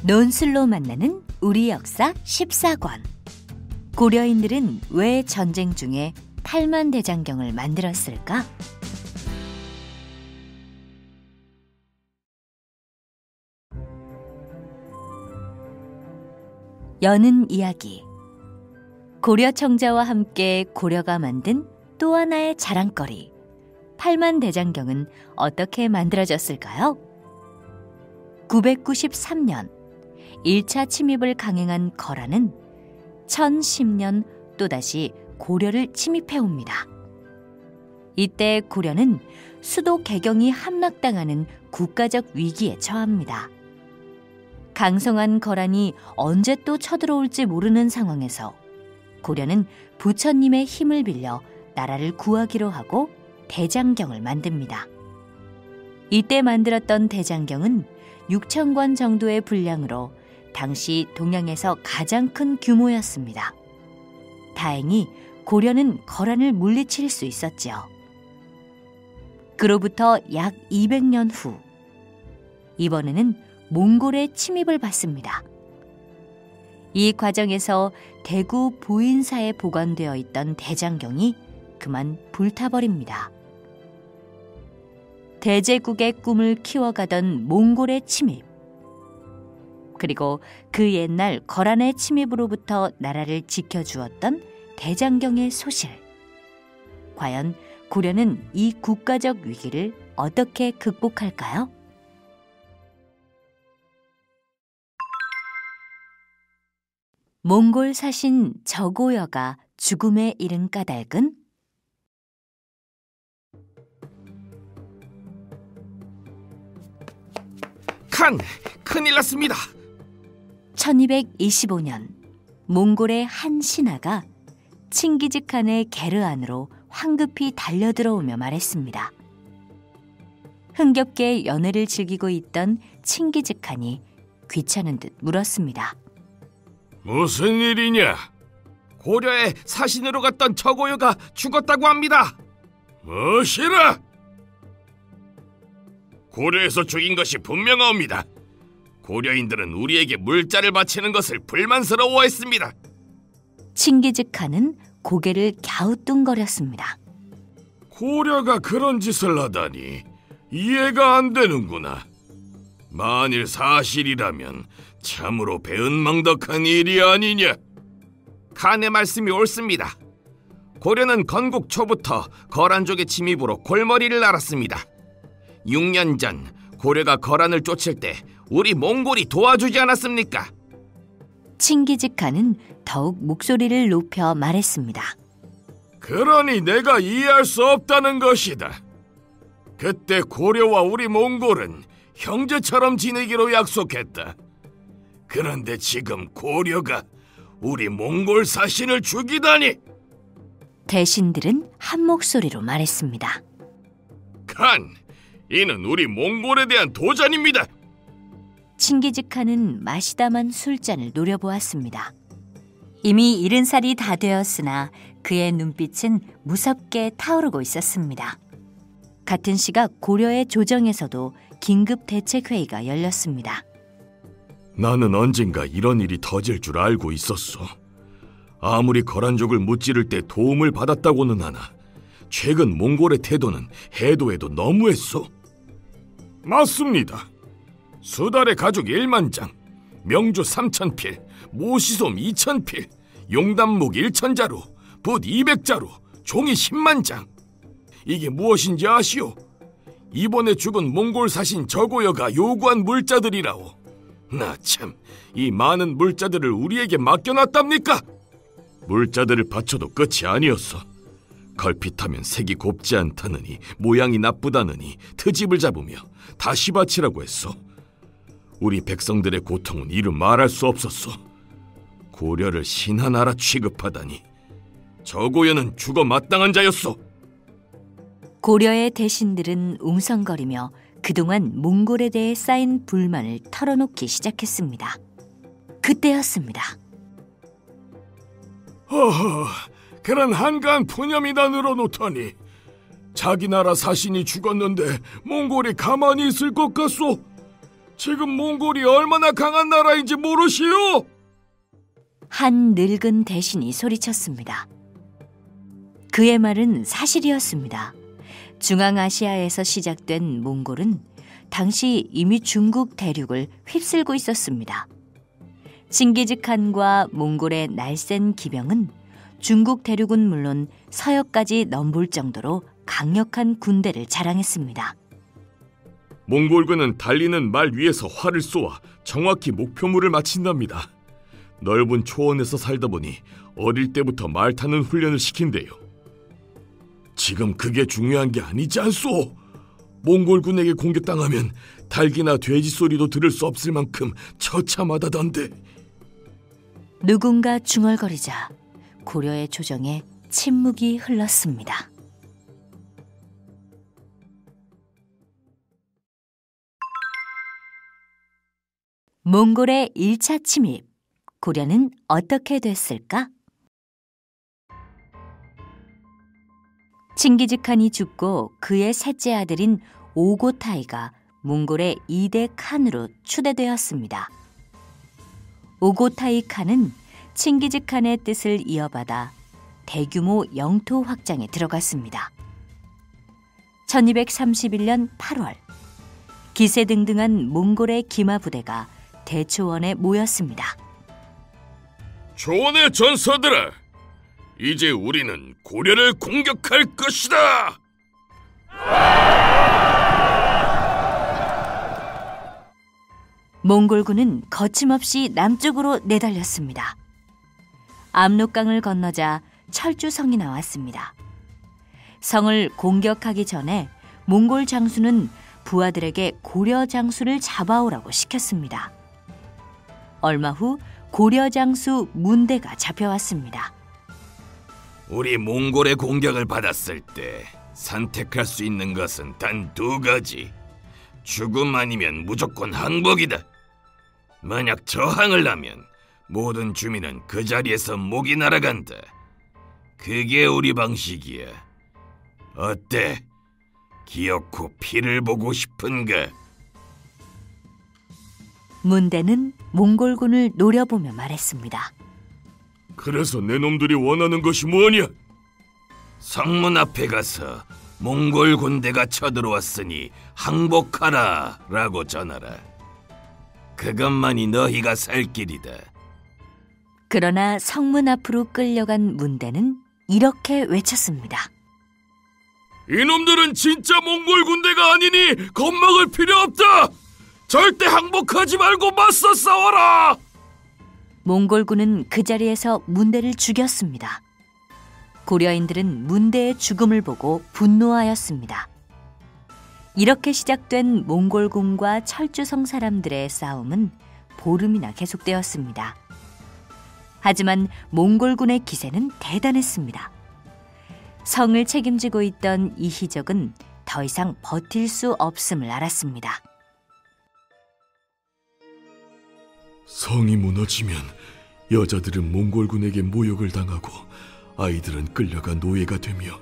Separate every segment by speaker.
Speaker 1: 논술로 만나는 우리 역사 14권. 고려인들은 왜 전쟁 중에 팔만대장경을 만들었을까? 여는 이야기. 고려 청자와 함께 고려가 만든 또 하나의 자랑거리, 팔만대장경은 어떻게 만들어졌을까요? 993년 1차 침입을 강행한 거란은 1010년 또다시 고려를 침입해옵니다. 이때 고려는 수도 개경이 함락당하는 국가적 위기에 처합니다. 강성한 거란이 언제 또 쳐들어올지 모르는 상황에서 고려는 부처님의 힘을 빌려 나라를 구하기로 하고 대장경을 만듭니다. 이때 만들었던 대장경은 6,000권 정도의 분량으로 당시 동양에서 가장 큰 규모였습니다. 다행히 고려는 거란을 물리칠 수 있었지요. 그로부터 약 200년 후, 이번에는 몽골의 침입을 받습니다. 이 과정에서 대구 보인사에 보관되어 있던 대장경이 그만 불타버립니다. 대제국의 꿈을 키워가던 몽골의 침입, 그리고 그 옛날 거란의 침입으로부터 나라를 지켜주었던 대장경의 소실. 과연 고려는 이 국가적 위기를 어떻게 극복할까요? 몽골 사신 저고여가 죽음에 이른 까닭은?
Speaker 2: 큰일 났습니다.
Speaker 1: 1225년 몽골의 한 신하가 칭기즈칸의 게르 안으로 황급히 달려들어오며 말했습니다. 흥겹게 연애를 즐기고 있던 칭기즈칸이 귀찮은 듯 물었습니다.
Speaker 2: 무슨 일이냐? 고려에 사신으로 갔던 저고여가 죽었다고 합니다. 무엇이라? 고려에서 죽인 것이 분명하옵니다. 고려인들은 우리에게 물자를 바치는 것을 불만스러워했습니다.
Speaker 1: 칭기즈칸은 고개를 갸우뚱거렸습니다.
Speaker 2: 고려가 그런 짓을 하다니 이해가 안 되는구나. 만일 사실이라면 참으로 배은망덕한 일이 아니냐. 칸의 말씀이 옳습니다. 고려는 건국 초부터 거란족의 침입으로 골머리를 앓았습니다. 6년 전 고려가 거란을 쫓을 때 우리 몽골이 도와주지 않았습니까?
Speaker 1: 칭기즈칸은 더욱 목소리를 높여 말했습니다.
Speaker 2: 그러니 내가 이해할 수 없다는 것이다. 그때 고려와 우리 몽골은 형제처럼 지내기로 약속했다. 그런데 지금 고려가 우리 몽골 사신을 죽이다니!
Speaker 1: 대신들은 한 목소리로 말했습니다.
Speaker 2: 칸, 이는 우리 몽골에 대한 도전입니다.
Speaker 1: 칭기즈칸은 마시다만 술잔을 노려보았습니다. 이미 70살이 다 되었으나 그의 눈빛은 무섭게 타오르고 있었습니다. 같은 시각 고려의 조정에서도 긴급 대책회의가 열렸습니다.
Speaker 2: 나는 언젠가 이런 일이 터질 줄 알고 있었어. 아무리 거란족을 무찌를 때 도움을 받았다고는 하나 최근 몽골의 태도는 해도 해도 너무했어. 맞습니다. 수달의 가죽 1만장, 명주 3,000필, 모시솜 2,000필, 용단목 1,000자루, 붓 200자루, 종이 10만장. 이게 무엇인지 아시오? 이번에 죽은 몽골 사신 저고여가 요구한 물자들이라오. 나 참, 이 많은 물자들을 우리에게 맡겨놨답니까? 물자들을 바쳐도 끝이 아니었어. 걸핏하면 색이 곱지 않다느니 모양이 나쁘다느니 트집을 잡으며 다시 바치라고 했어. 우리 백성들의 고통은 이루 말할 수 없었어. 고려를 신하나라 취급하다니. 저고여는 죽어 마땅한 자였어.
Speaker 1: 고려의 대신들은 웅성거리며 그동안 몽골에 대해 쌓인 불만을 털어놓기 시작했습니다. 그때였습니다.
Speaker 2: 허허, 그런 한가한 푸념이나 늘어놓다니. 자기 나라 사신이 죽었는데 몽골이 가만히 있을 것 같소? 지금 몽골이 얼마나 강한 나라인지 모르시오?
Speaker 1: 한 늙은 대신이 소리쳤습니다. 그의 말은 사실이었습니다. 중앙아시아에서 시작된 몽골은 당시 이미 중국 대륙을 휩쓸고 있었습니다. 칭기즈칸과 몽골의 날쌘 기병은 중국 대륙은 물론 서역까지 넘볼 정도로 강력한 군대를 자랑했습니다.
Speaker 2: 몽골군은 달리는 말 위에서 활을 쏘아 정확히 목표물을 맞힌답니다. 넓은 초원에서 살다 보니 어릴 때부터 말 타는 훈련을 시킨대요. 지금 그게 중요한 게 아니지 않소? 몽골군에게 공격당하면 닭이나 돼지 소리도 들을 수 없을 만큼 처참하다던데.
Speaker 1: 누군가 중얼거리자 고려의 조정에 침묵이 흘렀습니다. 몽골의 1차 침입, 고려는 어떻게 됐을까? 칭기즈칸이 죽고 그의 셋째 아들인 오고타이가 몽골의 2대 칸으로 추대되었습니다. 오고타이 칸은 칭기즈칸의 뜻을 이어받아 대규모 영토 확장에 들어갔습니다. 1231년 8월, 기세등등한 몽골의 기마 부대가 대초원에 모였습니다.
Speaker 2: 조원의 전사들아, 이제 우리는 고려를 공격할 것이다.
Speaker 1: 몽골군은 거침없이 남쪽으로 내달렸습니다. 압록강을 건너자 철주성이 나왔습니다. 성을 공격하기 전에 몽골 장수는 부하들에게 고려 장수를 잡아오라고 시켰습니다. 얼마 후 고려 장수 문대가 잡혀왔습니다.
Speaker 2: 우리 몽골의 공격을 받았을 때 선택할 수 있는 것은 단 2가지. 죽음 아니면 무조건 항복이다. 만약 저항을 하면 모든 주민은 그 자리에서 목이 날아간다. 그게 우리 방식이야. 어때? 기어코 피를 보고 싶은가?
Speaker 1: 문대는 몽골군을 노려보며 말했습니다.
Speaker 2: 그래서 내 놈들이 원하는 것이 뭐냐? 성문 앞에 가서 몽골 군대가 쳐들어왔으니 항복하라 라고 전하라. 그것만이 너희가 살 길이다.
Speaker 1: 그러나 성문 앞으로 끌려간 문대는 이렇게 외쳤습니다.
Speaker 2: 이놈들은 진짜 몽골 군대가 아니니 겁먹을 필요 없다. 절대 항복하지 말고 맞서 싸워라.
Speaker 1: 몽골군은 그 자리에서 문대를 죽였습니다. 고려인들은 문대의 죽음을 보고 분노하였습니다. 이렇게 시작된 몽골군과 철주성 사람들의 싸움은 보름이나 계속되었습니다. 하지만 몽골군의 기세는 대단했습니다. 성을 책임지고 있던 이희적은 더 이상 버틸 수 없음을 알았습니다.
Speaker 2: 성이 무너지면 여자들은 몽골군에게 모욕을 당하고 아이들은 끌려가 노예가 되며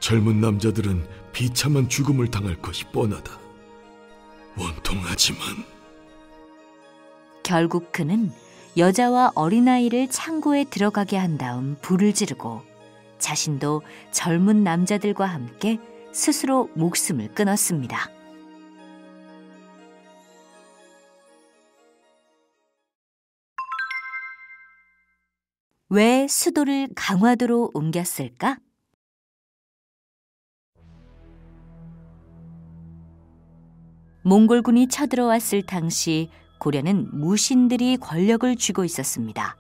Speaker 2: 젊은 남자들은 비참한 죽음을 당할 것이 뻔하다. 원통하지만
Speaker 1: 결국 그는 여자와 어린아이를 창고에 들어가게 한 다음 불을 지르고 자신도 젊은 남자들과 함께 스스로 목숨을 끊었습니다. 왜 수도를 강화도로 옮겼을까? 몽골군이 쳐들어왔을 당시 고려는 무신들이 권력을 쥐고 있었습니다.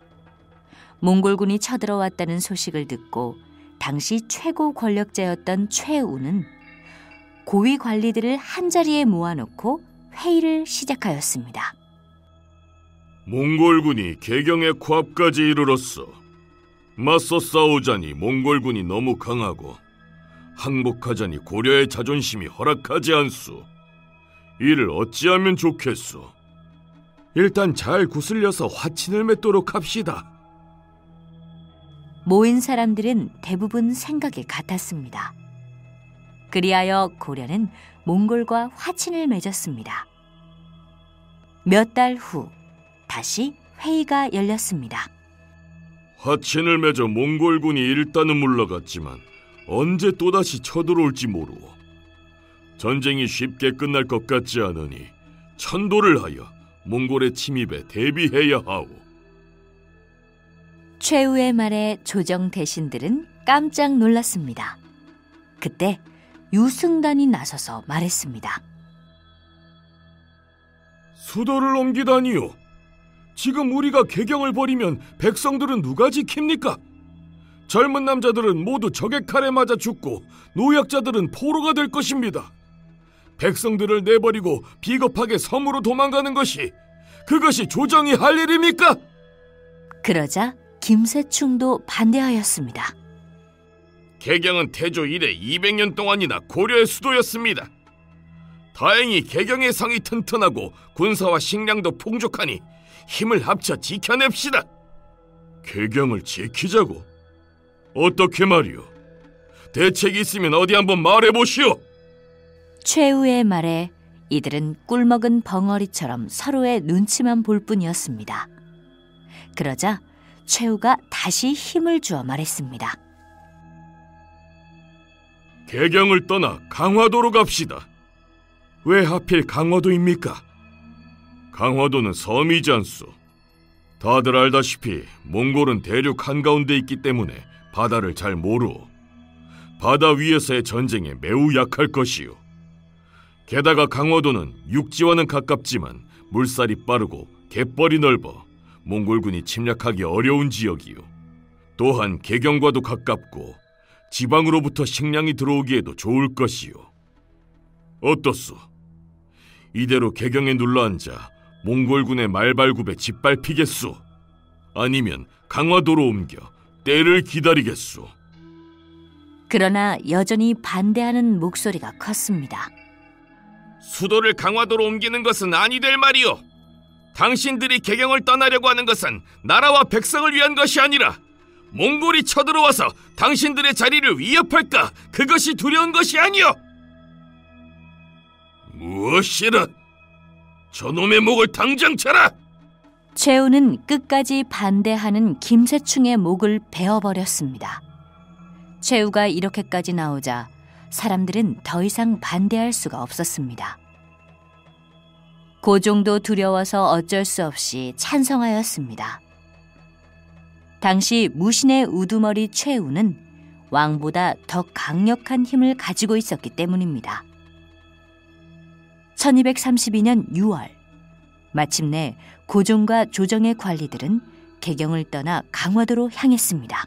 Speaker 1: 몽골군이 쳐들어왔다는 소식을 듣고 당시 최고 권력자였던 최우는 고위 관리들을 한자리에 모아놓고 회의를 시작하였습니다.
Speaker 2: 몽골군이 개경의 코앞까지 이르렀어. 맞서 싸우자니 몽골군이 너무 강하고 항복하자니 고려의 자존심이 허락하지 않소. 이를 어찌하면 좋겠소? 일단 잘 구슬려서 화친을 맺도록 합시다.
Speaker 1: 모인 사람들은 대부분 생각이 같았습니다. 그리하여 고려는 몽골과 화친을 맺었습니다. 몇 달 후 다시 회의가 열렸습니다.
Speaker 2: 화친을 맺어 몽골군이 일단은 물러갔지만 언제 또다시 쳐들어올지 모르오. 전쟁이 쉽게 끝날 것 같지 않으니 천도를 하여 몽골의 침입에 대비해야 하오.
Speaker 1: 최후의 말에 조정 대신들은 깜짝 놀랐습니다. 그때 유승단이 나서서 말했습니다.
Speaker 2: 수도를 옮기다니요. 지금 우리가 개경을 벌이면 백성들은 누가 지킵니까? 젊은 남자들은 모두 적의 칼에 맞아 죽고 노약자들은 포로가 될 것입니다. 백성들을 내버리고 비겁하게 섬으로 도망가는 것이 그것이 조정이 할 일입니까?
Speaker 1: 그러자 김세충도 반대하였습니다.
Speaker 2: 개경은 태조 이래 200년 동안이나 고려의 수도였습니다. 다행히 개경의 성이 튼튼하고 군사와 식량도 풍족하니 힘을 합쳐 지켜냅시다. 개경을 지키자고? 어떻게 말이오? 대책이 있으면 어디 한번 말해보시오.
Speaker 1: 최후의 말에 이들은 꿀먹은 벙어리처럼 서로의 눈치만 볼 뿐이었습니다. 그러자 최후가 다시 힘을 주어 말했습니다.
Speaker 2: 개경을 떠나 강화도로 갑시다. 왜 하필 강화도입니까? 강화도는 섬이지 않소. 다들 알다시피 몽골은 대륙 한가운데 있기 때문에 바다를 잘 모르오. 바다 위에서의 전쟁에 매우 약할 것이오. 게다가 강화도는 육지와는 가깝지만 물살이 빠르고 갯벌이 넓어 몽골군이 침략하기 어려운 지역이오. 또한 개경과도 가깝고 지방으로부터 식량이 들어오기에도 좋을 것이오. 어떻소? 이대로 개경에 눌러앉아 몽골군의 말발굽에 짓밟히겠소? 아니면 강화도로 옮겨 때를 기다리겠소?
Speaker 1: 그러나 여전히 반대하는 목소리가 컸습니다.
Speaker 2: 수도를 강화도로 옮기는 것은 아니 될 말이오. 당신들이 개경을 떠나려고 하는 것은 나라와 백성을 위한 것이 아니라 몽골이 쳐들어와서 당신들의 자리를 위협할까, 그것이 두려운 것이 아니오. 무엇이라? 저놈의 목을 당장 쳐라!
Speaker 1: 최후는 끝까지 반대하는 김세충의 목을 베어버렸습니다. 최후가 이렇게까지 나오자 사람들은 더 이상 반대할 수가 없었습니다. 고종도 두려워서 어쩔 수 없이 찬성하였습니다. 당시 무신의 우두머리 최후는 왕보다 더 강력한 힘을 가지고 있었기 때문입니다. 1232년 6월, 마침내 고종과 조정의 관리들은 개경을 떠나 강화도로 향했습니다.